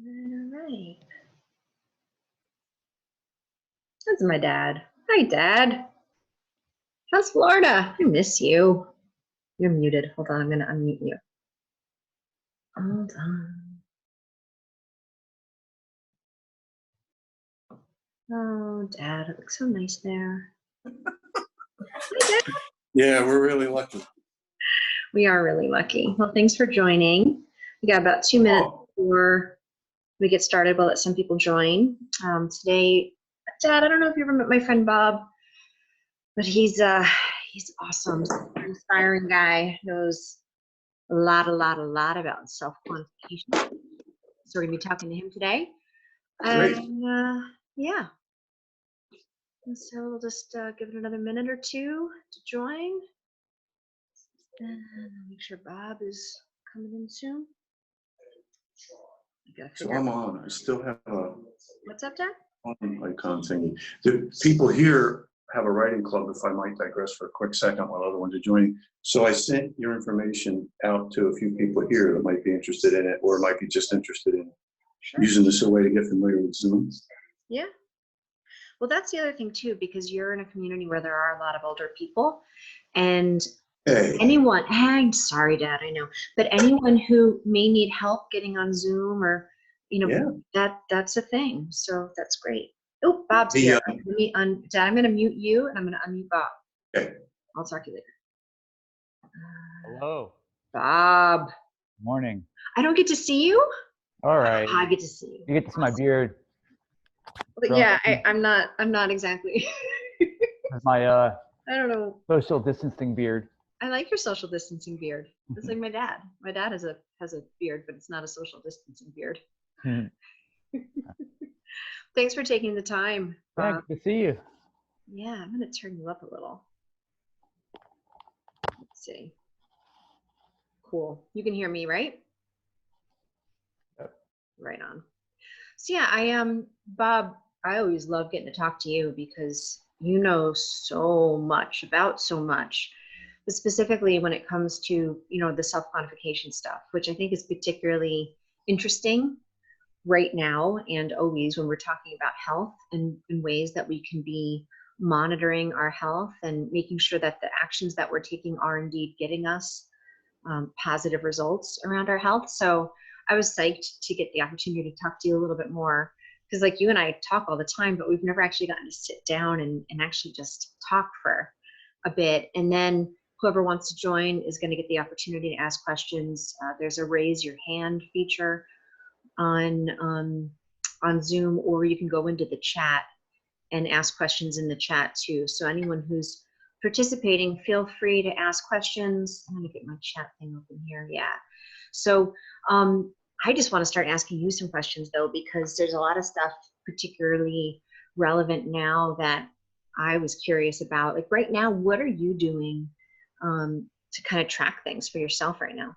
All right. That's my dad. Hi, Dad. How's Florida? I miss you. You're muted. Hold on, I'm gonna unmute you. Hold on. Oh, Dad, it looks so nice there. Hi, Dad. Yeah, we're really lucky. We are really lucky. Well, thanks for joining. We got about 2 minutes before we get started. We'll let some people join. Today, Dad, I don't know if you ever met my friend Bob, but he's awesome, inspiring guy, knows a lot about self-quantification. So we're gonna be talking to him today. And yeah. And so we'll just give it another minute or two to join. And make sure Bob is coming in soon. So I'm on. I still have a What's up, Dad? icon thingy. The people here have a writing club, if I might digress for a quick second while other ones are joining. So I sent your information out to a few people here that might be interested in it or might be just interested in using this as a way to get familiar with Zoom. Yeah. Well, that's the other thing too, because you're in a community where there are a lot of older people, and anyone, I'm sorry, Dad, I know, but anyone who may need help getting on Zoom or, you know, that's a thing. So that's great. Oh, Bob's here. Dad, I'm going to mute you and I'm going to unmute Bob. Okay. I'll talk to you later. Hello. Bob. Morning. I don't get to see you. All right. I get to see you. You get to see my beard. But yeah, I'm not exactly. That's my I don't know. social distancing beard. I like your social distancing beard. It's like my dad. My dad has a beard, but it's not a social distancing beard. Thanks for taking the time. Good to see you. Yeah, I'm going to turn you up a little. Let's see. Cool. You can hear me, right? Yep. Right on. So yeah, Bob, I always love getting to talk to you because you know so much about so much, but specifically when it comes to, you know, the self-quantification stuff, which I think is particularly interesting right now and always when we're talking about health and ways that we can be monitoring our health and making sure that the actions that we're taking are indeed getting us positive results around our health. So I was psyched to get the opportunity to talk to you a little bit more, because like you and I talk all the time, but we've never actually gotten to sit down and actually just talk for a bit. And then whoever wants to join is going to get the opportunity to ask questions. There's a raise your hand feature on Zoom, or you can go into the chat and ask questions in the chat too. So anyone who's participating, feel free to ask questions. I'm going to get my chat thing open here. Yeah. So I just want to start asking you some questions though, because there's a lot of stuff particularly relevant now that I was curious about. Like right now, what are you doing to kind of track things for yourself right now?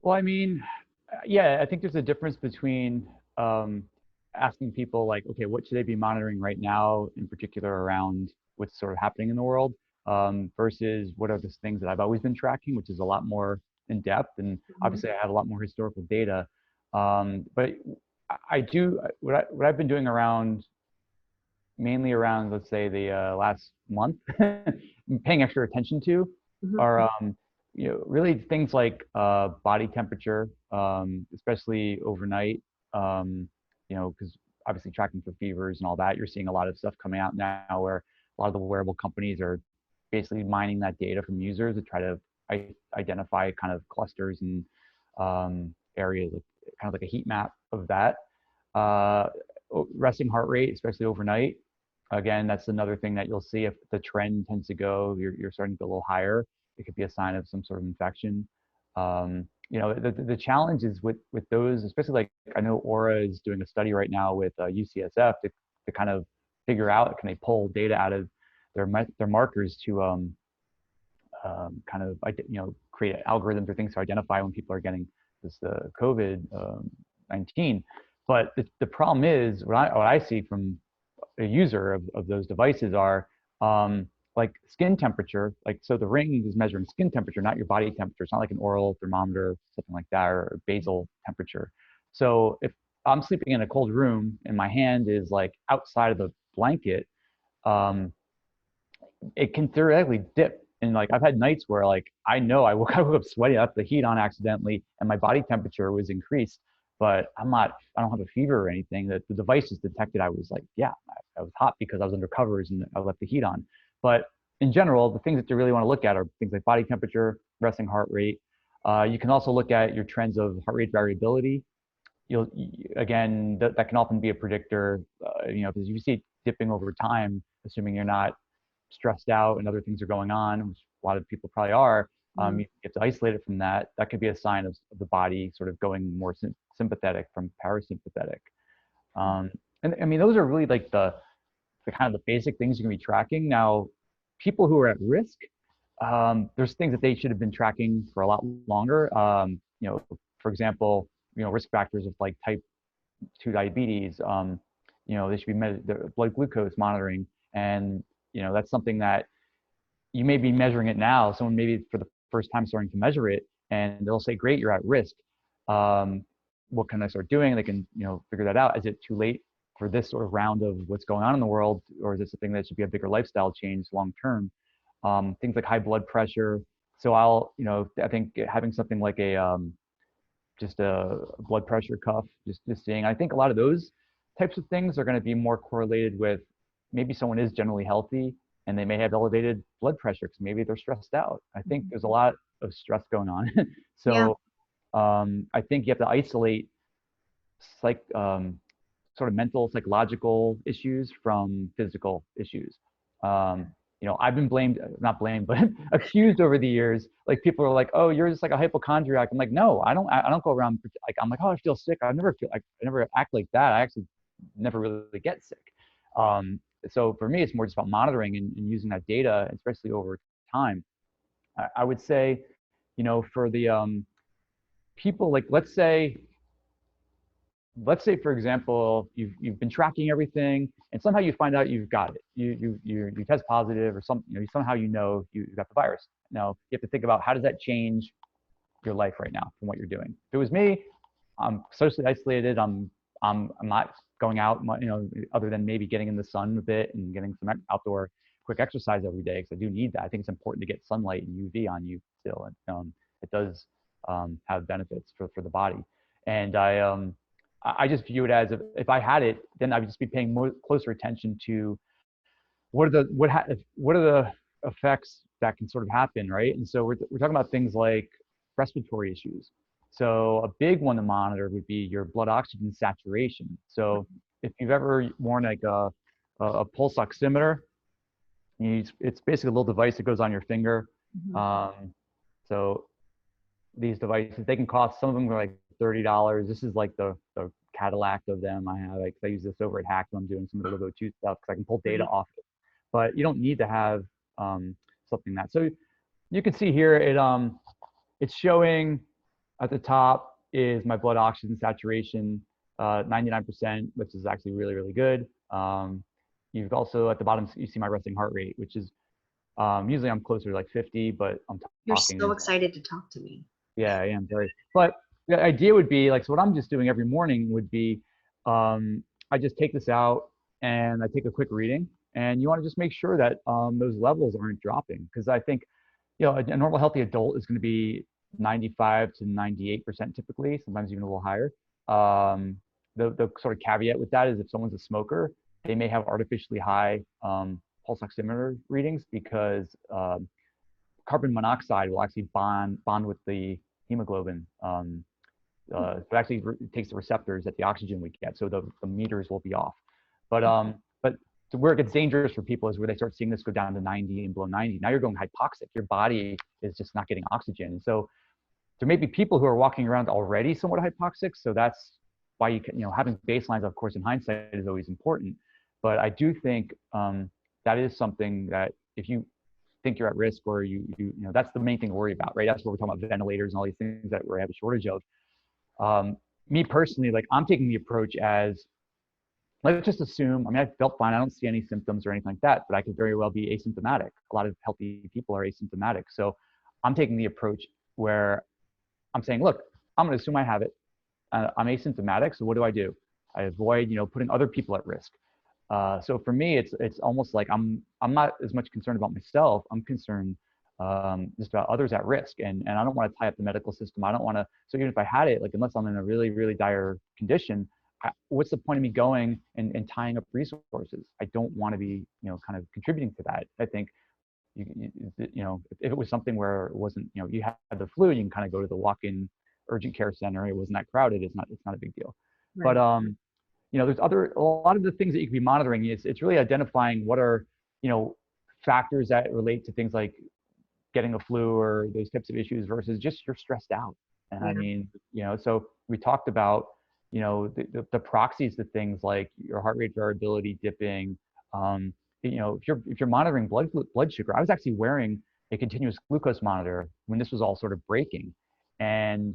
Well, I mean, yeah, I think there's a difference between asking people like, okay, what should they be monitoring right now in particular around what's sort of happening in the world versus what are the things that I've always been tracking, which is a lot more in depth. And obviously I have a lot more historical data. But I do, what I've been doing mainly around, let's say the last month, paying extra attention to are, you know, really things like body temperature, especially overnight, you know, because obviously tracking for fevers and all that, you're seeing a lot of stuff coming out now where a lot of the wearable companies are basically mining that data from users to try to identify kind of clusters and areas, kind of like a heat map of that. Resting heart rate, especially overnight. Again, that's another thing that you'll see if the trend tends to go, you're starting to go a little higher. It could be a sign of some sort of infection. You know, the challenge is with those, especially like I know Aura is doing a study right now with UCSF to kind of figure out, can they pull data out of their markers to kind of, you know, create algorithms or things to identify when people are getting this COVID-19. But the problem is, what I see from a user of those devices are like skin temperature, like, so the ring is measuring skin temperature, not your body temperature. It's not like an oral thermometer, something like that, or basal temperature. So if I'm sleeping in a cold room and my hand is like outside of the blanket, um, it can theoretically dip. And like I've had nights where like I know I woke up sweaty, I left the heat on accidentally, and my body temperature was increased, but I don't have a fever or anything. That the device just detected I was like, yeah, I was hot because I was under covers and I left the heat on. But in general, the things that you really want to look at are things like body temperature, resting heart rate. You can also look at your trends of heart rate variability. You'll again that can often be a predictor, because you see it dipping over time, assuming you're not stressed out and other things are going on, which a lot of people probably are. You have to isolate it from that. That could be a sign of the body sort of going more sympathetic from parasympathetic. And I mean, those are really like the kind of the basic things you can be tracking. Now, people who are at risk, there's things that they should have been tracking for a lot longer. For example, risk factors of like type 2 diabetes. They should be their blood glucose monitoring, and that's something that you may be measuring it now. Someone maybe for the first time starting to measure it, and they'll say, "Great, you're at risk. What can I start doing?" And they can figure that out. Is it too late for this sort of round of what's going on in the world, or is it something that should be a bigger lifestyle change long term? Things like high blood pressure. So I think having something like just a blood pressure cuff, just seeing. I think a lot of those types of things are going to be more correlated with maybe someone is generally healthy and they may have elevated blood pressure because maybe they're stressed out. I think there's a lot of stress going on. Yeah. So I think you have to isolate sort of mental, psychological issues from physical issues. I've been not blamed, but accused over the years. Like people are like, "Oh, you're just like a hypochondriac." I'm like, "No, I don't. I don't go around like I'm like, oh, I feel sick. I never act like that. I actually never really get sick." So for me, it's more just about monitoring and using that data, especially over time. I would say, for the people, like let's say for example you've been tracking everything and somehow you find out you've got it, you test positive or something, somehow you've got the virus. Now you have to think about how does that change your life right now from what you're doing. If it was me, I'm socially isolated. I'm not going out, other than maybe getting in the sun a bit and getting some outdoor quick exercise every day, because I do need that. I think it's important to get sunlight and UV on you still, and it does have benefits for the body. And I just view it as if I had it, then I would just be paying more closer attention to what are the effects that can sort of happen, right? And so we're talking about things like respiratory issues. So a big one to monitor would be your blood oxygen saturation. So if you've ever worn like a pulse oximeter, it's basically a little device that goes on your finger. So these devices, they can cost, some of them are like $30. This is like the Cadillac of them. I have, like, I use this over at Hack when I'm doing some of the Libo2 stuff, because I can pull data off it. But you don't need to have something that. So you can see here it's showing at the top is my blood oxygen saturation, 99%, which is actually really, really good. You've also at the bottom, you see my resting heart rate, which is usually I'm closer to like 50, but I'm talking. You're so excited to talk to me. Yeah, I am very. But the idea would be like, so what I'm just doing every morning would be, I just take this out and I take a quick reading, and you want to just make sure that those levels aren't dropping, because I think a normal healthy adult is going to be 95 to 98% typically, sometimes even a little higher. The sort of caveat with that is if someone's a smoker, they may have artificially high pulse oximeter readings, because carbon monoxide will actually bond with the hemoglobin. But actually it takes the receptors that the oxygen we get, so the meters will be off. But where it gets dangerous for people is where they start seeing this go down to 90 and below 90. Now you're going hypoxic. Your body is just not getting oxygen. And so there may be people who are walking around already somewhat hypoxic. So that's why you can, having baselines, of course, in hindsight is always important. But I do think that is something that if you think you're at risk, or that's the main thing to worry about, right? That's what we're talking about, ventilators and all these things that we have a shortage of. Me personally, like I'm taking the approach as let's just assume, I mean, I felt fine. I don't see any symptoms or anything like that, but I could very well be asymptomatic. A lot of healthy people are asymptomatic. So I'm taking the approach where I'm saying, look, I'm going to assume I have it. I'm asymptomatic. So what do? I avoid, putting other people at risk. So for me, it's almost like I'm not as much concerned about myself. I'm concerned just about others at risk, and I don't want to tie up the medical system. I don't want to. So even if I had it, like unless I'm in a really really dire condition, what's the point of me going and tying up resources? I don't want to be kind of contributing to that. I think if it was something where it wasn't you had the flu, you can kind of go to the walk-in urgent care center. It wasn't that crowded. It's not a big deal. Right. But there's a lot of the things that you can be monitoring. It's really identifying what are, factors that relate to things like getting a flu or those types of issues versus just you're stressed out. And I mean, so we talked about, the proxies to things like your heart rate variability dipping. If you're monitoring blood sugar, I was actually wearing a continuous glucose monitor when this was all sort of breaking. And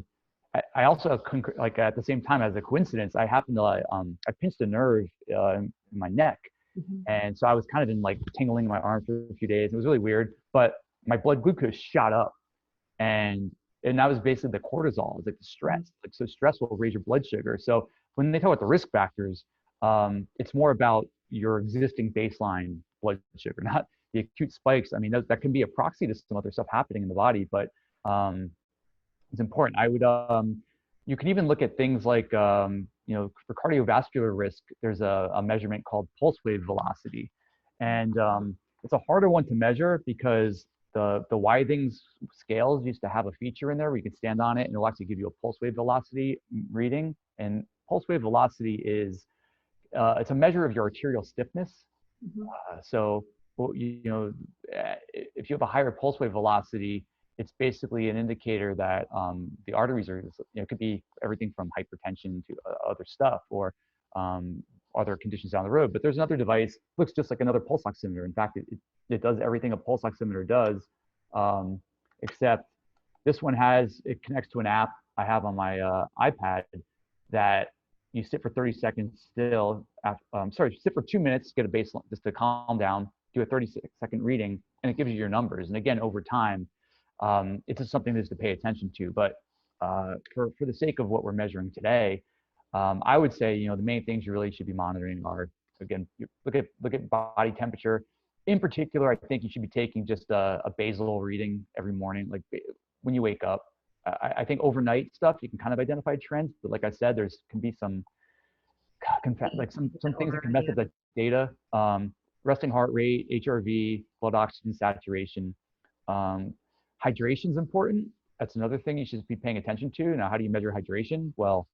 I also, like at the same time, as a coincidence, I happened to, I pinched a nerve in my neck. And so I was kind of in like tingling in my arm for a few days. It was really weird, but my blood glucose shot up, and that was basically the cortisol. It's like the stress. Like, so stress will raise your blood sugar. So when they talk about the risk factors, it's more about your existing baseline blood sugar, not the acute spikes. I mean, that can be a proxy to some other stuff happening in the body, but it's important. I would, you can even look at things like, for cardiovascular risk, there's a measurement called pulse wave velocity. And it's a harder one to measure because the Withings scales used to have a feature in there where you can stand on it and it'll actually give you a pulse wave velocity reading. And pulse wave velocity is, it's a measure of your arterial stiffness. So, if you have a higher pulse wave velocity, it's basically an indicator that the arteries are, it could be everything from hypertension to other stuff or other conditions down the road. But there's another device, looks just like another pulse oximeter. In fact, it does everything a pulse oximeter does, except this one it connects to an app I have on my iPad that you sit for 30 seconds still, sit for 2 minutes, get a baseline, just to calm down, do a 30-second reading, and it gives you your numbers. And again, over time, it's just something that's to pay attention to. But for the sake of what we're measuring today, I would say, the main things you really should be monitoring are, again, look at body temperature. In particular, I think you should be taking just a basal reading every morning, like when you wake up. I think overnight stuff, you can kind of identify trends, but like I said, can be some things that can mess up the data. Resting heart rate, HRV, blood oxygen saturation. Hydration is important. That's another thing you should be paying attention to. Now, how do you measure hydration? Well,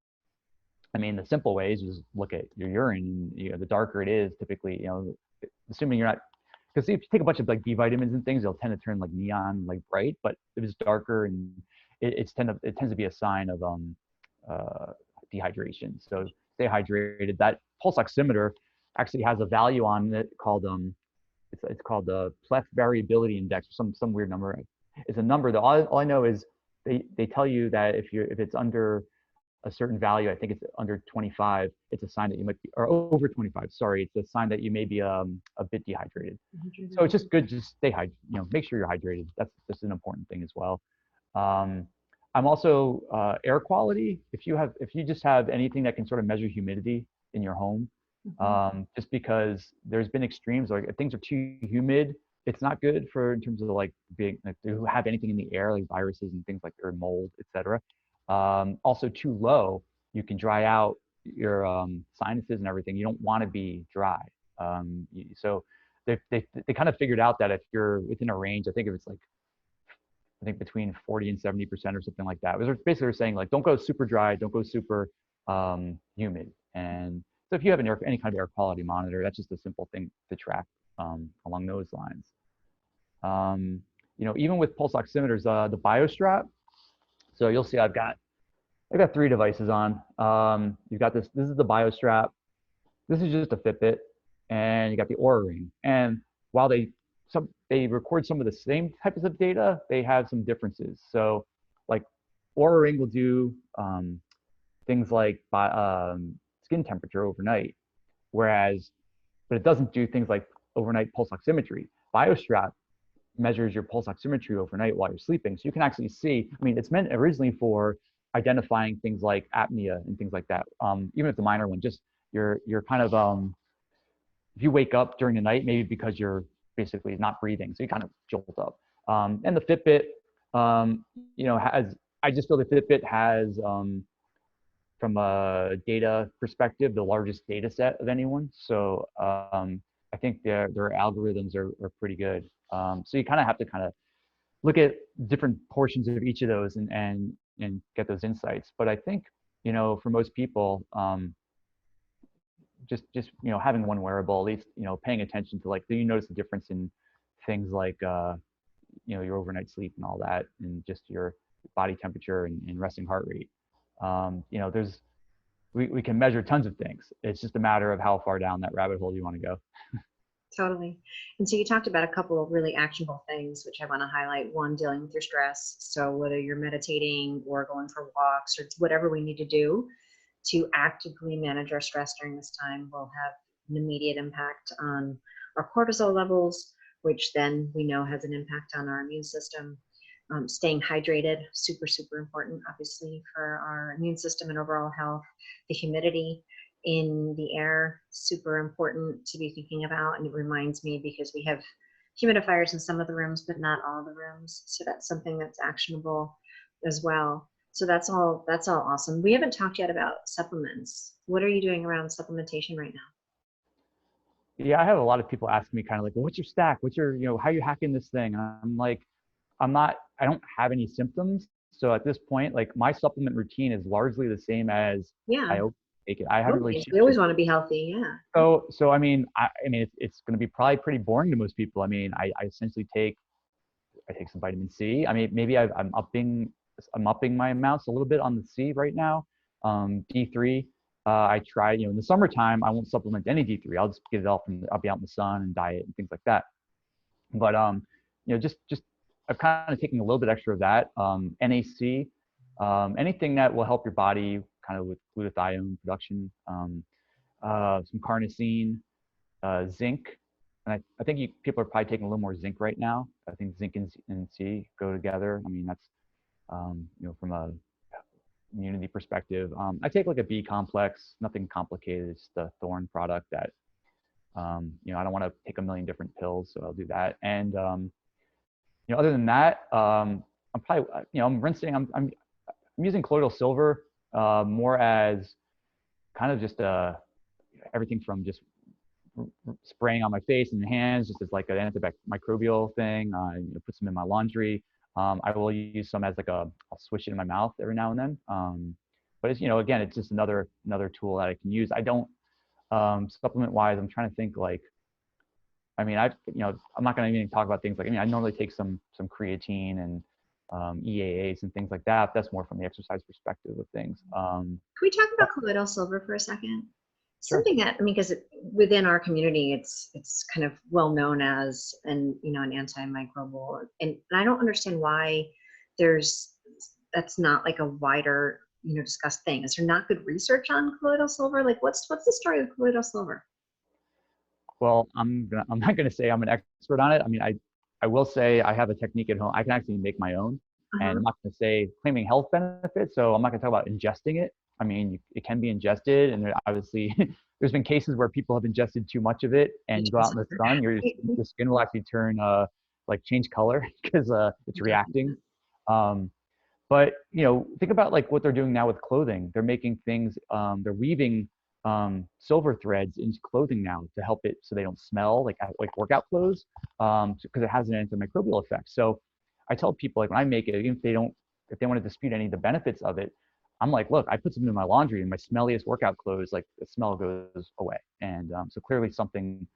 I mean, the simple way is just look at your urine. The darker it is, typically, assuming you're not, because if you take a bunch of like B vitamins and things, they'll tend to turn like neon, like bright. But if it's darker, and it tends to be a sign of dehydration. So stay hydrated. That pulse oximeter actually has a value on it called it's called the pleth variability index, or some weird number. It's a number that all I know is they tell you that if it's under a certain value, I think it's under 25, it's a sign that you might be, or over 25, sorry, it's a sign that you may be a bit dehydrated. So it's just good, just stay hydrated, make sure you're hydrated. That's an important thing as well. I'm also air quality. If you just have anything that can sort of measure humidity in your home, just because there's been extremes, like if things are too humid, it's not good in terms of like to have anything in the air, like viruses and things like, or mold, etc. Also too low, you can dry out your sinuses and everything. You don't want to be dry. So they kind of figured out that if you're within a range, I think between 40 and 70% or something like that. It was basically saying like, don't go super dry, don't go super humid. And so if you have any kind of air quality monitor, that's just a simple thing to track along those lines. Even with pulse oximeters, the BioStrap. So you'll see I've got 3 devices on. You've got this is the BioStrap. This is just a Fitbit, and you got the Oura Ring. And while they record some of the same types of data, they have some differences. So like Oura Ring will do things like skin temperature overnight, but it doesn't do things like overnight pulse oximetry. BioStrap measures your pulse oximetry overnight while you're sleeping. So you can actually see, I mean, it's meant originally for identifying things like apnea and things like that. Even if the minor one, just you're kind of, if you wake up during the night, maybe because you're basically not breathing, so you kind of jolt up. And the Fitbit, I just feel the Fitbit has, from a data perspective, the largest data set of anyone. So I think their algorithms are pretty good. So you kind of have to kind of look at different portions of each of those and get those insights. But I think, for most people, just having one wearable, at least, paying attention to, like, do you notice the difference in things like your overnight sleep and all that, and just your body temperature and resting heart rate. We can measure tons of things. It's just a matter of how far down that rabbit hole you want to go. Totally. And so you talked about a couple of really actionable things, which I want to highlight. One, dealing with your stress. So whether you're meditating or going for walks or whatever we need to do to actively manage our stress during this time will have an immediate impact on our cortisol levels, which then we know has an impact on our immune system. Staying hydrated, super, super important, obviously, for our immune system and overall health. The humidity in the air, super important to be thinking about. And it reminds me, because we have humidifiers in some of the rooms, but not all the rooms. So that's something that's actionable as well. So that's all awesome. We haven't talked yet about supplements. What are you doing around supplementation right now? Yeah, I have a lot of people asking me kind of like, well, what's your stack? What's your, how are you hacking this thing? And I'm like, I don't have any symptoms. So at this point, like, my supplement routine is largely the same as Yeah, I always take it. I haven't really we shifted. always want to be healthy. Yeah. So I mean, it's going to be probably pretty boring to most people. I mean, I essentially take some vitamin C. I mean, maybe I'm upping my amounts a little bit on the C right now. D3. I try, in the summertime, I won't supplement any D3. I'll just get it all I'll be out in the sun and diet and things like that. But just I'm kind of taking a little bit extra of that. NAC, anything that will help your body kind of with glutathione production, some carnosine, zinc. And I think people are probably taking a little more zinc right now. I think zinc and C go together. I mean, that's, from a immunity perspective. I take like a B complex, nothing complicated. It's the Thorne product that, I don't want to take a million different pills, so I'll do that. And, other than that, I'm probably, I'm rinsing, I'm using colloidal silver more as kind of just everything from just spraying on my face and hands, just as like an antimicrobial thing. Put some in my laundry. I will use some as like I'll swish it in my mouth every now and then. But it's, again, it's just another tool that I can use. I don't, supplement wise, I'm trying to think, like, I mean, I'm not going to even talk about things like, I normally take some creatine and EAAs and things like that. That's more from the exercise perspective of things. Can we talk about colloidal silver for a second? Sure. Something that, because within our community, it's kind of well known as an antimicrobial, and I don't understand why that's not like a wider discussed thing. Is there not good research on colloidal silver? Like, what's the story of colloidal silver? Well, I'm not gonna say I'm an expert on it. I mean, I will say I have a technique at home. I can actually make my own, and I'm not gonna say claiming health benefits. So I'm not gonna talk about ingesting it. I mean, it can be ingested, and obviously there's been cases where people have ingested too much of it, and you go out in the sun, your skin will actually turn like change color because it's reacting. But think about like what they're doing now with clothing. They're making things, they're weaving silver threads into clothing now to help it so they don't smell like workout clothes, because it has an antimicrobial effect. So I tell people, like, when I make it, even if they want to dispute any of the benefits of it, I'm like, look, I put some in my laundry and my smelliest workout clothes, like, the smell goes away. And so clearly something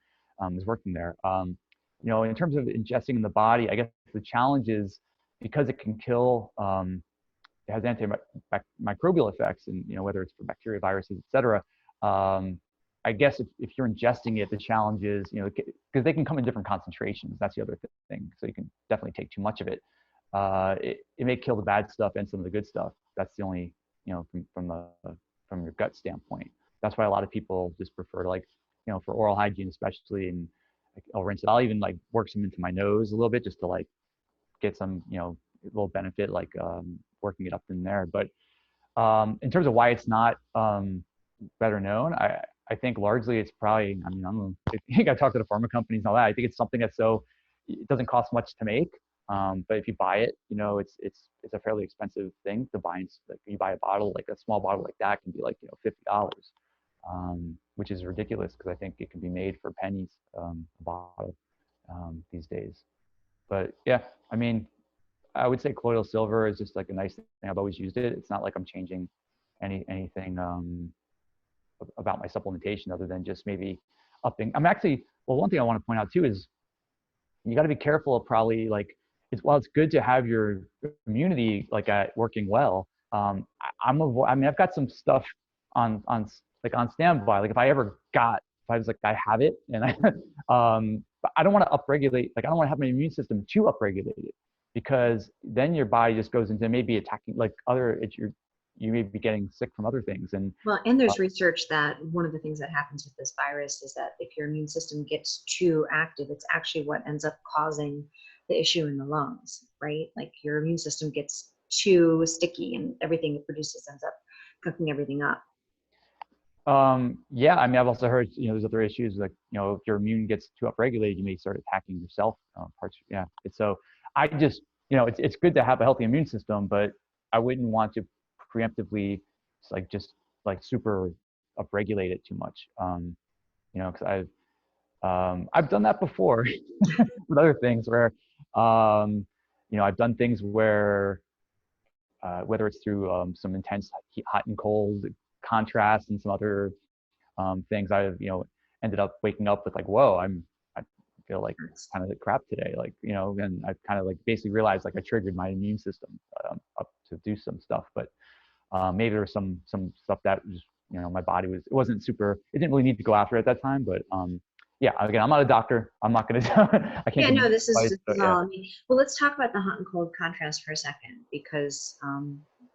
is working there. In terms of ingesting in the body, I guess the challenge is because it can kill, it has antimicrobial effects, and whether it's for bacteria, viruses, etc. I guess if you're ingesting it, the challenge is, because they can come in different concentrations. That's the other thing. So you can definitely take too much of it. It may kill the bad stuff and some of the good stuff. That's the only, from your gut standpoint. That's why a lot of people just prefer to, like, for oral hygiene especially, and like, I'll rinse it. I'll even like work some into my nose a little bit just to like get some, little benefit, like working it up in there. But in terms of why it's not better known, I think largely it's probably, I mean, I don't know, I think I talked to the pharma companies and all that. I think it's something that's so, it doesn't cost much to make. But if you buy it, it's a fairly expensive thing to buy. Like you buy a bottle, like a small bottle like that can be like, $50, which is ridiculous because I think it can be made for pennies, a bottle, these days. But yeah, I mean, I would say colloidal silver is just like a nice thing. I've always used it. It's not like I'm changing anything about my supplementation other than just maybe upping. I'm actually, well, one thing I want to point out too is you got to be careful of probably like, while it's good to have your immunity like working well, I mean, I've got some stuff like on standby. Like if I was like, I have it and but I don't want to upregulate, like I don't want to have my immune system too upregulated, because then your body just goes into maybe attacking like you may be getting sick from other things. And Well, and there's research that one of the things that happens with this virus is that if your immune system gets too active, it's actually what ends up causing the issue in the lungs, right? Like your immune system gets too sticky and everything it produces ends up cooking everything up. Yeah, I mean, I've also heard, there's other issues like, if your immune gets too upregulated, you may start attacking yourself, parts. Yeah. So I just, it's good to have a healthy immune system, but I wouldn't want to preemptively just like super upregulate it too much. Because I've done that before with other things where, I've done things where, whether it's through some intense hot and cold contrast and some other things, I've ended up waking up with like, whoa, I feel like kind of like crap today, like and I kind of like basically realized like I triggered my immune system up to do some stuff. But maybe there was some stuff that just my body it wasn't super, it didn't really need to go after at that time. But yeah, again, I'm not a doctor. I'm not going to, I can't. Yeah, no, this is yeah. all. Well, let's talk about the hot and cold contrast for a second, because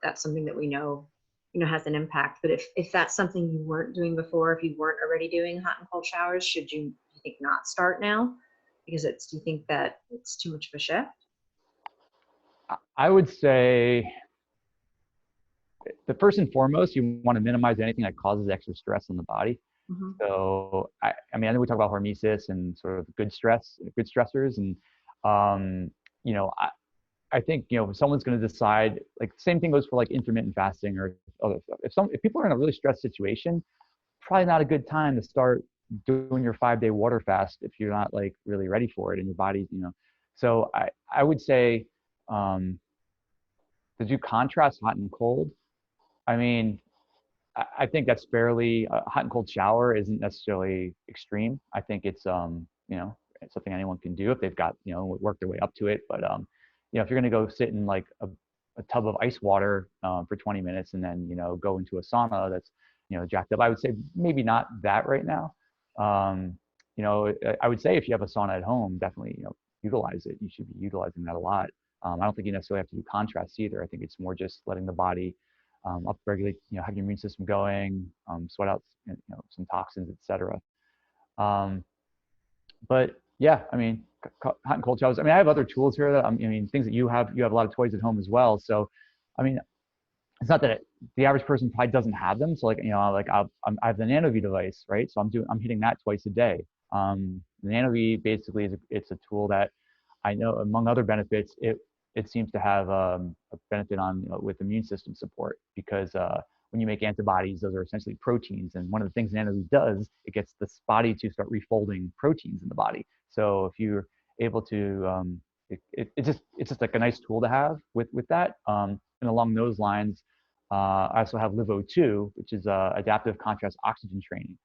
that's something that we know, has an impact. But if that's something you weren't doing before, if you weren't already doing hot and cold showers, should you think not start now? Because do you think that it's too much of a shift? I would say the first and foremost, you want to minimize anything that causes extra stress on the body. Mm-hmm. So I mean, I know we talk about hormesis and sort of good stressors, and I think if someone's going to decide, like same thing goes for like intermittent fasting or other stuff. If people are in a really stressed situation, probably not a good time to start doing your 5-day water fast if you're not like really ready for it and your body, So I would say to do contrast hot and cold. I mean, I think that's fairly a hot and cold shower isn't necessarily extreme. I think it's it's something anyone can do if they've got work their way up to it. But if you're gonna go sit in like a tub of ice water for 20 minutes and then go into a sauna that's jacked up, I would say maybe not that right now. I would say if you have a sauna at home, definitely utilize it. You should be utilizing that a lot. I don't think you necessarily have to do contrast either. I think it's more just letting the body upregulate, have your immune system going, sweat out, some toxins, etc. But yeah, I mean, hot and cold showers. I mean, I have other tools here that I mean, things that you have a lot of toys at home as well. So, I mean, it's not that the average person probably doesn't have them. So like, like I have the NanoV device, right? So I'm hitting that twice a day. The NanoV basically it's a tool that I know, among other benefits, it seems to have a benefit on with immune system support, because when you make antibodies, those are essentially proteins, and one of the things NanoV does, it gets this body to start refolding proteins in the body. So if you're able to, it's just like a nice tool to have with that. And along those lines, I also have LiVO2, which is adaptive contrast oxygen training,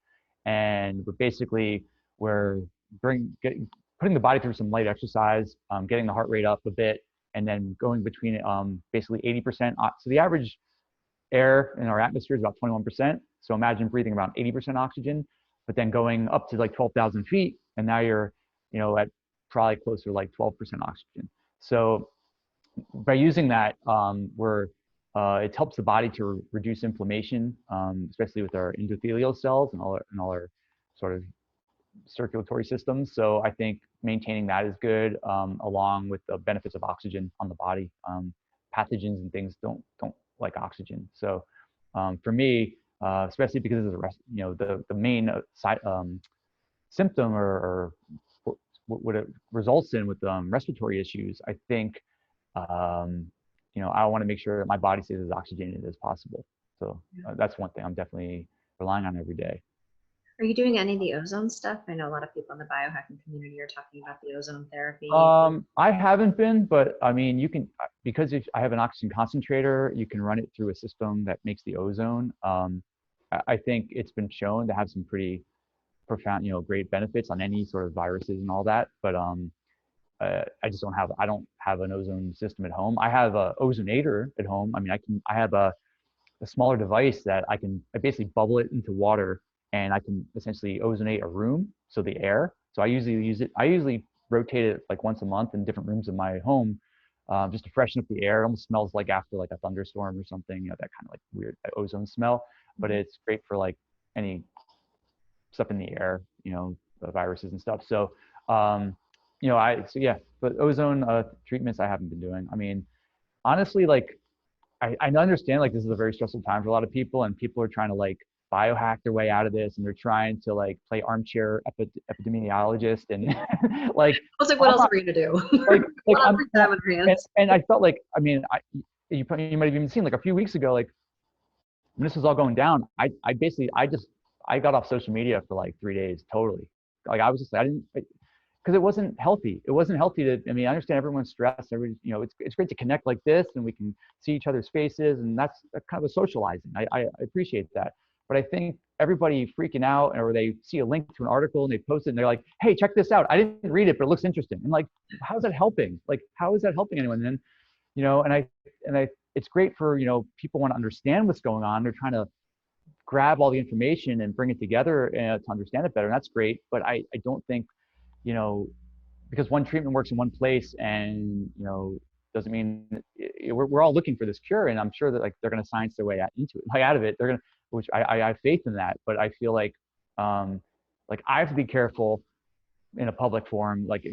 and we're putting the body through some light exercise, getting the heart rate up a bit, and then going between basically 80%. So the average air in our atmosphere is about 21%. So imagine breathing around 80% oxygen, but then going up to like 12,000 feet, and now you're at probably closer to like 12% oxygen. So by using that, it helps the body to reduce inflammation, especially with our endothelial cells and all our sort of circulatory systems. So I think maintaining that is good, along with the benefits of oxygen on the body. Pathogens and things don't like oxygen. So for me, especially because of the main side symptom or what it results in with respiratory issues, I think I want to make sure that my body stays as oxygenated as possible. So that's one thing I'm definitely relying on every day. Are you doing any of the ozone stuff? I know a lot of people in the biohacking community are talking about the ozone therapy. I haven't been, but I mean, you can, because if I have an oxygen concentrator, you can run it through a system that makes the ozone. I think it's been shown to have some pretty profound, great benefits on any sort of viruses and all that. But I don't have an ozone system at home. I have a ozonator at home. I mean, I have a smaller device that I basically bubble it into water, and I can essentially ozonate a room, so the air. So I usually rotate it like once a month in different rooms of my home, just to freshen up the air. It almost smells like after like a thunderstorm or something, that kind of like weird ozone smell. But it's great for like any stuff in the air, the viruses and stuff. So, but ozone treatments I haven't been doing. I mean, honestly, like I understand like this is a very stressful time for a lot of people, and people are trying to like biohack their way out of this, and they're trying to like play armchair epidemiologist and like. I was like, what else are we gonna do? And I felt like, I mean, you might have even seen like a few weeks ago, like when this was all going down, I got off social media for like 3 days totally. Like I was just like, because it wasn't healthy. It wasn't healthy to, I mean, I understand everyone's stressed. It's great to connect like this, and we can see each other's faces, and that's kind of a socializing. I appreciate that. But I think everybody freaking out, or they see a link to an article and they post it and they're like, hey, check this out. I didn't read it, but it looks interesting. And like, how's that helping? Like, how is that helping anyone? And it's great for, people want to understand what's going on. They're trying to grab all the information and bring it together to understand it better. And that's great. But I don't think, because one treatment works in one place and, doesn't mean we're all looking for this cure. And I'm sure that like they're going to science their way out of it. They're going to, which I have faith in that. But I feel like I have to be careful in a public forum, like,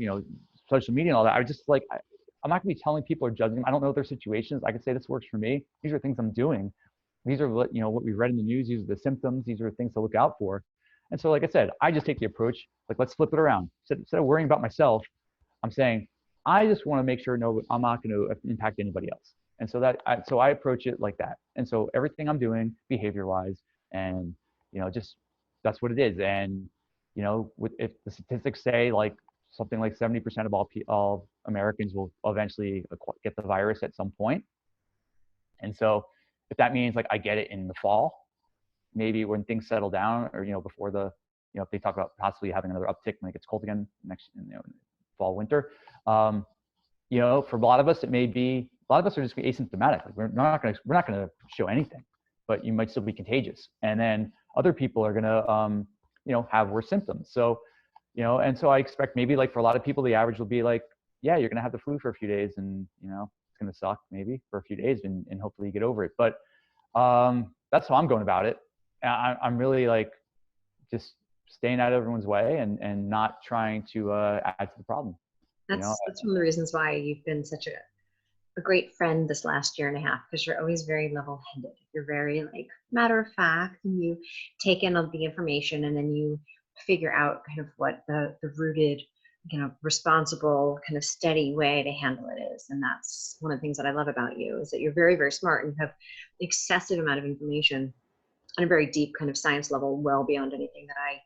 social media and all that. I'm not gonna be telling people or judging them. I don't know their situations. I can say this works for me. These are things I'm doing. These are what we read in the news. These are the symptoms. These are things to look out for. And so, like I said, I just take the approach, like, let's flip it around. Instead of worrying about myself, I'm saying, I just want to make sure, no, I'm not going to impact anybody else. And so I approach it like that. And so everything I'm doing behavior-wise, and, just that's what it is. And, if the statistics say like something like 70% of all Americans will eventually get the virus at some point. And so if that means like I get it in the fall, maybe when things settle down, or, before if they talk about possibly having another uptick when it gets cold again next, fall, winter, for a lot of us, a lot of us are just asymptomatic. Like we're not going to show anything, but you might still be contagious. And then other people are going to, have worse symptoms. So, and so I expect maybe like for a lot of people, the average will be like, yeah, you're going to have the flu for a few days, and, it's going to suck maybe for a few days, and hopefully you get over it. But that's how I'm going about it. I'm really like just staying out of everyone's way and not trying to add to the problem. That's one of the reasons why you've been such a great friend this last year and a half, because you're always very level-headed. You're very like matter of fact, and you take in all the information, and then you figure out kind of what the rooted, responsible, kind of steady way to handle it is. And that's one of the things that I love about you, is that you're very, very smart, and you have excessive amount of information on a very deep kind of science level, well beyond anything that I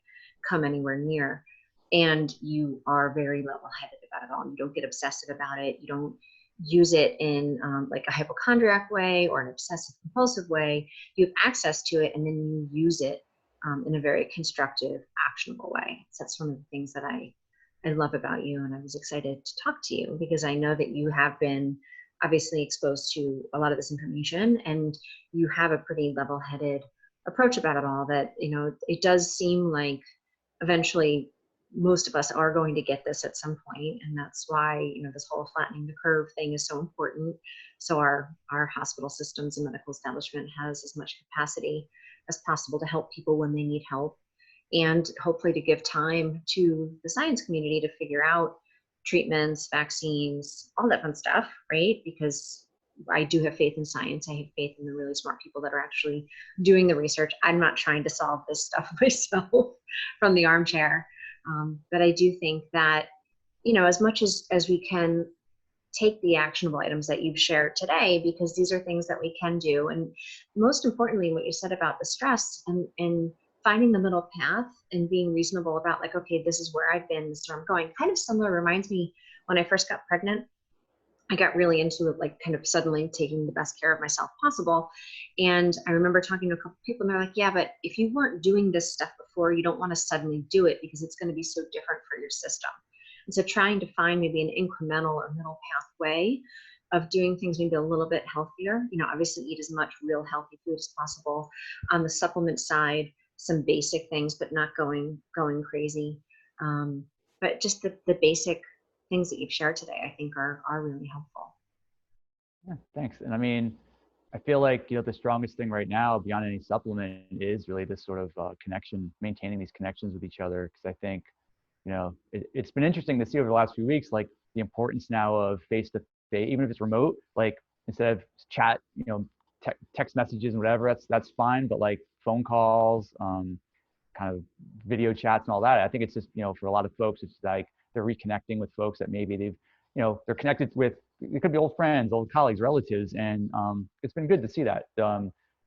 come anywhere near. And you are very level-headed about it all. You don't get obsessive about it. You don't use it in like a hypochondriac way or an obsessive compulsive way. You have access to it, and then you use it in a very constructive, actionable way. So that's one of the things that I love about you. And I was excited to talk to you because I know that you have been obviously exposed to a lot of this information, and you have a pretty level-headed approach about it all. That, it does seem like eventually most of us are going to get this at some point, and that's why this whole flattening the curve thing is so important. So our hospital systems and medical establishment has as much capacity as possible to help people when they need help. and hopefully to give time to the science community to figure out treatments, vaccines, all that fun stuff, right? Because I do have faith in science. I have faith in the really smart people that are actually doing the research. I'm not trying to solve this stuff myself from the armchair. But I do think that, as much as we can take the actionable items that you've shared today, because these are things that we can do. And most importantly, what you said about the stress and finding the middle path and being reasonable about like, okay, this is where I've been, this is where I'm going. Kind of similar, reminds me when I first got pregnant. I got really into it, like kind of suddenly taking the best care of myself possible. And I remember talking to a couple of people and they're like, yeah, but if you weren't doing this stuff before, you don't want to suddenly do it because it's going to be so different for your system. And so trying to find maybe an incremental or middle pathway of doing things maybe a little bit healthier, obviously eat as much real healthy food as possible. On the supplement side, some basic things, but not going crazy. But just the basic things that you've shared today, I think are really helpful. Yeah, thanks. And I mean, I feel like, the strongest thing right now beyond any supplement is really this sort of connection, maintaining these connections with each other. Because I think, it's been interesting to see over the last few weeks, like the importance now of face-to-face, even if it's remote, like instead of chat, text messages and whatever, that's fine. But like phone calls, kind of video chats and all that, I think it's just, for a lot of folks, it's like they're reconnecting with folks that maybe they've, they're connected with. It could be old friends, old colleagues, relatives, and it's been good to see that.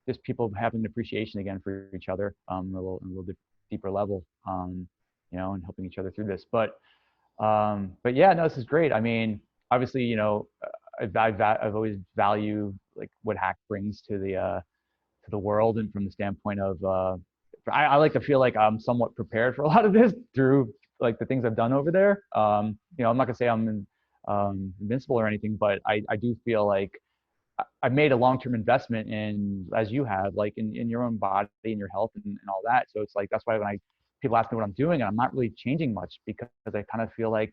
Just people having an appreciation again for each other, a little bit deeper level, and helping each other through this. But yeah, no, this is great. I mean, obviously, I've always valued like what Hack brings to the world, and from the standpoint of, I like to feel like I'm somewhat prepared for a lot of this through like the things I've done over there. I'm not gonna say I'm invincible or anything, but I do feel like I've made a long-term investment in, as you have, like in your own body and your health and all that. So it's like, that's why when people ask me what I'm doing, and I'm not really changing much, because I kind of feel like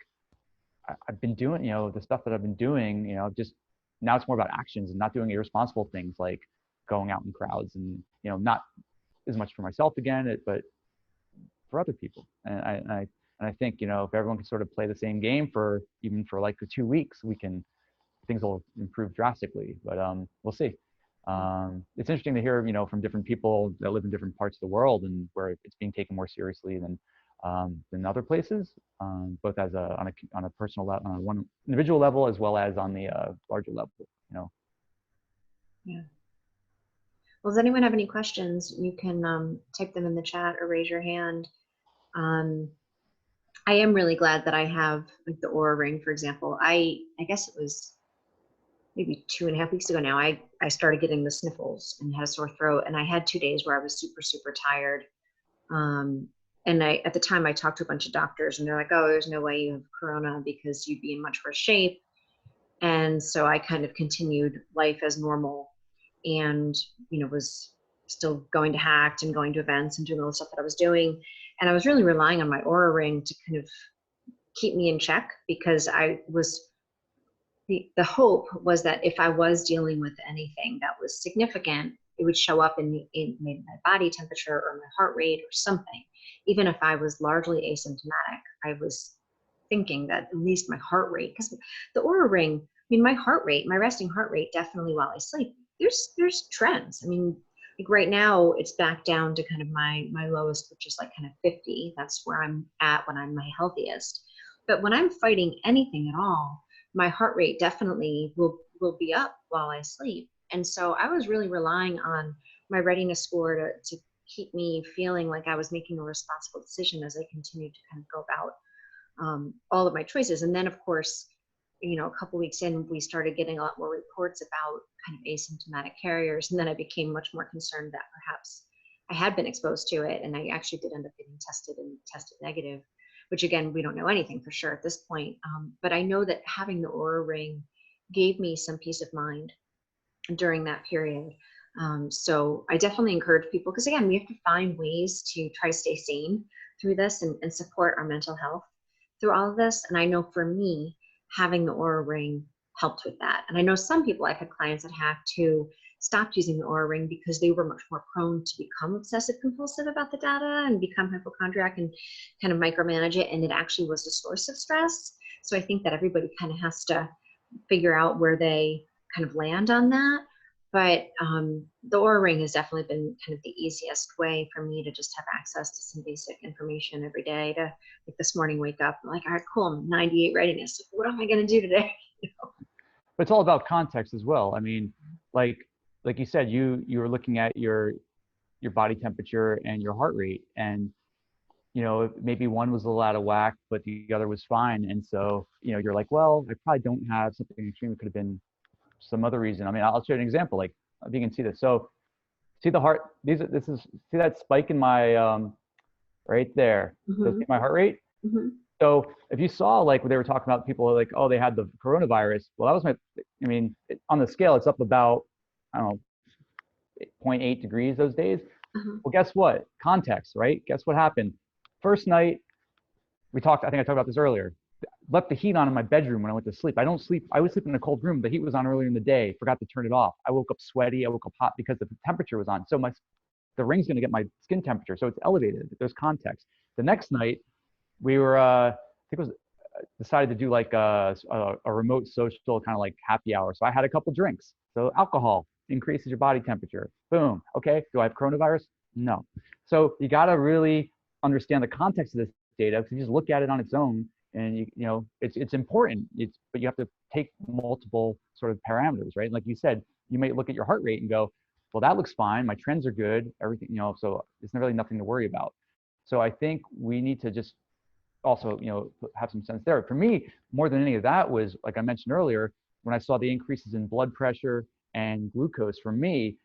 I've been doing, the stuff that I've been doing, just now it's more about actions and not doing irresponsible things like going out in crowds and, not as much for myself again, but for other people. And I think, if everyone can sort of play the same game even for like 2 weeks, things will improve drastically. But we'll see. It's interesting to hear, from different people that live in different parts of the world and where it's being taken more seriously than other places, both as on a personal level, on one individual level, as well as on the larger level. Yeah. Well, does anyone have any questions? You can type them in the chat or raise your hand. I am really glad that I have like the Aura Ring, for example. I guess it was maybe 2.5 weeks ago now, I started getting the sniffles and had a sore throat, and I had 2 days where I was super, super tired. And at the time I talked to a bunch of doctors and they're like, oh, there's no way you have corona because you'd be in much worse shape. And so I kind of continued life as normal and, was still going to HACKD and going to events and doing all the stuff that I was doing. And I was really relying on my Aura Ring to kind of keep me in check, because the hope was that if I was dealing with anything that was significant, it would show up in maybe my body temperature or my heart rate or something. Even if I was largely asymptomatic, I was thinking that at least my heart rate, because the Aura Ring, I mean, my heart rate, my resting heart rate, definitely while I sleep, there's trends. I mean, like right now it's back down to kind of my lowest, which is like kind of 50. That's where I'm at when I'm my healthiest. But when I'm fighting anything at all, my heart rate definitely will be up while I sleep. And so I was really relying on my readiness score to keep me feeling like I was making a responsible decision as I continued to kind of go about all of my choices. And then of course, a couple weeks in, we started getting a lot more reports about kind of asymptomatic carriers. And then I became much more concerned that perhaps I had been exposed to it. And I actually did end up getting tested and tested negative, which again, we don't know anything for sure at this point. But I know that having the Aura Ring gave me some peace of mind during that period. So I definitely encourage people, because again, we have to find ways to try to stay sane through this and support our mental health through all of this. And I know for me, having the Aura Ring helped with that. And I know some people, I've had clients at HACKD who stopped using the Oura ring because they were much more prone to become obsessive compulsive about the data and become hypochondriac and kind of micromanage it. And it actually was a source of stress. So I think that everybody kind of has to figure out where they kind of land on that. But the Oura ring has definitely been kind of the easiest way for me to just have access to some basic information every day. To, like, this morning, wake up, I'm like, all right, cool, I'm 98 readiness. What am I going to do today? But it's all about context as well. I mean, like you said, you were looking at your body temperature and your heart rate, and maybe one was a little out of whack, but the other was fine. And so, you're like, well, I probably don't have something extreme. It could have been some other reason. I mean, I'll show you an example. Like, if you can see this. So, see the heart. See that spike in my right there. Mm-hmm. So see my heart rate. Mm-hmm. So if you saw, like, they were talking about people like, oh, they had the coronavirus. Well, that was on the scale, it's up about, I don't know, 0.8 degrees those days. Uh-huh. Well, guess what? Context, right? Guess what happened? First night, I think I talked about this earlier. Left the heat on in my bedroom when I went to sleep. I would sleep in a cold room. The heat was on earlier in the day. Forgot to turn it off. I woke up sweaty. I woke up hot because the temperature was on. So the ring's going to get my skin temperature. So it's elevated. There's context. The next night, we were, I think it was decided to do like a remote social kind of like happy hour. So I had a couple drinks. So alcohol increases your body temperature. Boom. Okay. Do I have coronavirus? No. So you got to really understand the context of this data, because you just look at it on its own, and it's important. But you have to take multiple sort of parameters, right? Like you said, you might look at your heart rate and go, well, that looks fine. My trends are good. Everything, so it's really nothing to worry about. So I think we need to just also, have some sense there. For me, more than any of that was, like I mentioned earlier, when I saw the increases in blood pressure and glucose. For me,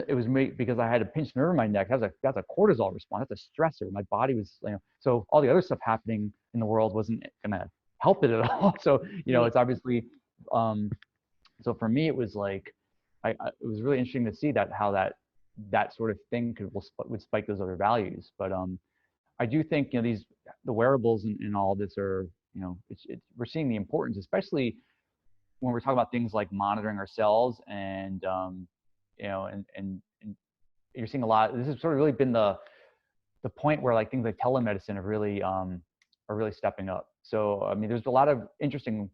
it was because I had a pinched nerve in my neck. That's a cortisol response. That's a stressor. My body was, so all the other stuff happening in the world wasn't gonna help it at all. So, it's obviously, so for me, it was like, it was really interesting to see how that sort of thing would spike those other values. But I do think, the wearables and all this are, we're seeing the importance, especially when we're talking about things like monitoring ourselves and, and you're seeing a lot. This has sort of really been the point where, like, things like telemedicine are really stepping up. So, I mean, there's a lot of interesting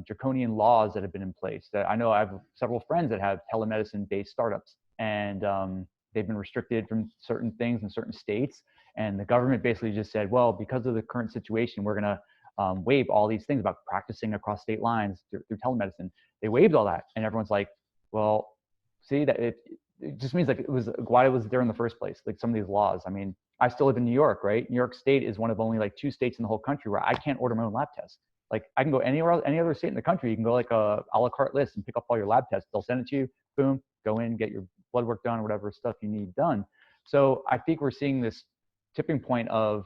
draconian laws that have been in place. That I know I have several friends that have telemedicine-based startups, and they've been restricted from certain things in certain states. And the government basically just said, well, because of the current situation, we're going to waive all these things about practicing across state lines through telemedicine. They waived all that, and everyone's like, well, see, that it just means, like, why was it there in the first place? Like, some of these laws. I mean, I still live in New York, right? New York State is one of only like 2 states in the whole country where I can't order my own lab tests. Like, I can go any other state in the country. You can go like a la carte list and pick up all your lab tests. They'll send it to you. Boom, go in, get your blood work done, whatever stuff you need done. So I think we're seeing this tipping point of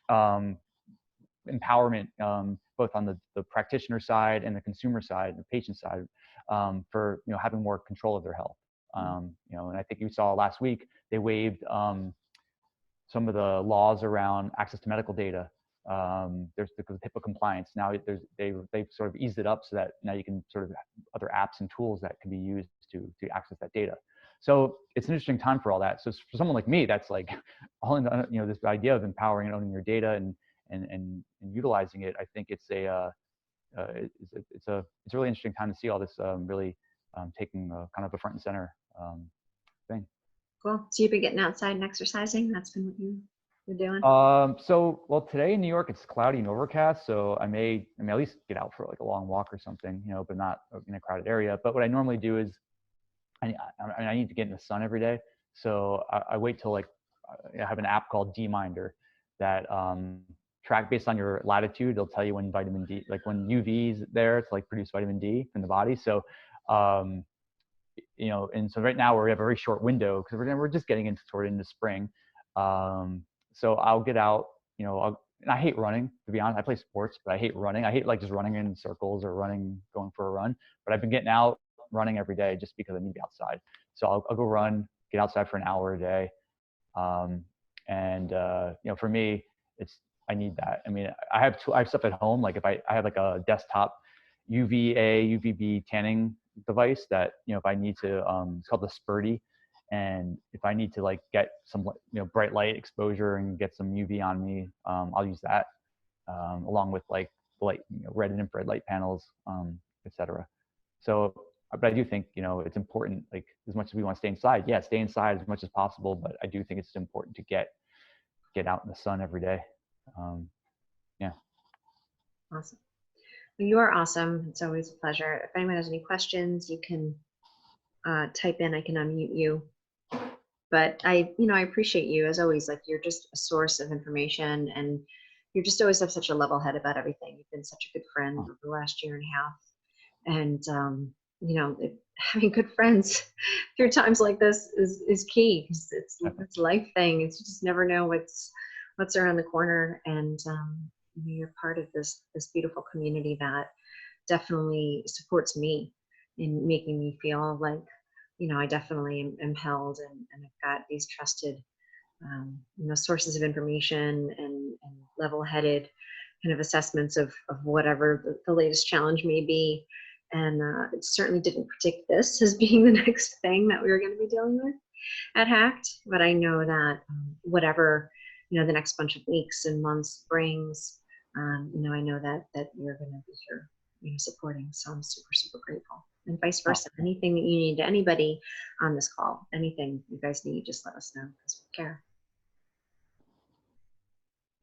empowerment, both on the practitioner side and the consumer side, the patient side, for having more control of their health. And I think you saw last week they waived some of the laws around access to medical data. There's the HIPAA compliance. Now they've sort of eased it up so that now you can sort of have other apps and tools that can be used to access that data. So it's an interesting time for all that. So for someone like me, that's like all in, this idea of empowering and owning your data and utilizing it. I think it's a really interesting time to see all this really taking kind of a front and center thing. Cool. So you've been getting outside and exercising. That's been what you're doing. Well, today in New York it's cloudy and overcast, so I may at least get out for like a long walk or something, but not in a crowded area. But what I normally do is I need to get in the sun every day, so I wait till, like, I have an app called D-Minder that track based on your latitude. It'll tell you when vitamin D, like when UV is there, to like produce vitamin D in the body. So and so right now we have a very short window because we're just getting into spring. So I'll get out, and I hate running, to be honest. I play sports, but I hate running. I hate, like, just running in circles or going for a run. But I've been getting out running every day just because I need to be outside. So I'll go run, get outside for an hour a day. For me, I need that. I mean, I have stuff at home. Like, if I have like a desktop UVA, UVB tanning device that, you know, if I need to, it's called the Spurdy. And if I need to like get some, you know, bright light exposure and get some UV on me, I'll use that, along with like light, you know, red and infrared light panels, etc. So, but I do think, you know, it's important, like as much as we want to stay inside, yeah, stay inside as much as possible. But I do think it's important to get out in the sun every day. Yeah. Awesome. Well, you are awesome. It's always a pleasure. If anyone has any questions, you can type in. I can unmute you. But I appreciate you as always. Like, you're just a source of information, and you're just always have such a level head about everything. You've been such a good friend over the last year and a half. And having good friends through times like this is key, because it's a life thing. It's, you just never know what's around the corner. And you're part of this beautiful community that definitely supports me in making me feel like, I definitely am held, and I've got these trusted sources of information and level-headed kind of assessments of whatever the latest challenge may be. And it certainly didn't predict this as being the next thing that we were going to be dealing with at HACKD. But I know that whatever the next bunch of weeks and months brings, I know that you're going to be here, supporting. So I'm super, super grateful. And vice versa. Anything that you need, anybody on this call, anything you guys need, just let us know, because we care.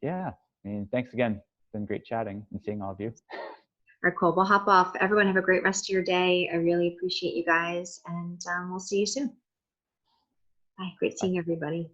Yeah. I mean, thanks again. It's been great chatting and seeing all of you. All right, cool. We'll hop off. Everyone have a great rest of your day. I really appreciate you guys, and we'll see you soon. Bye. Great seeing everybody.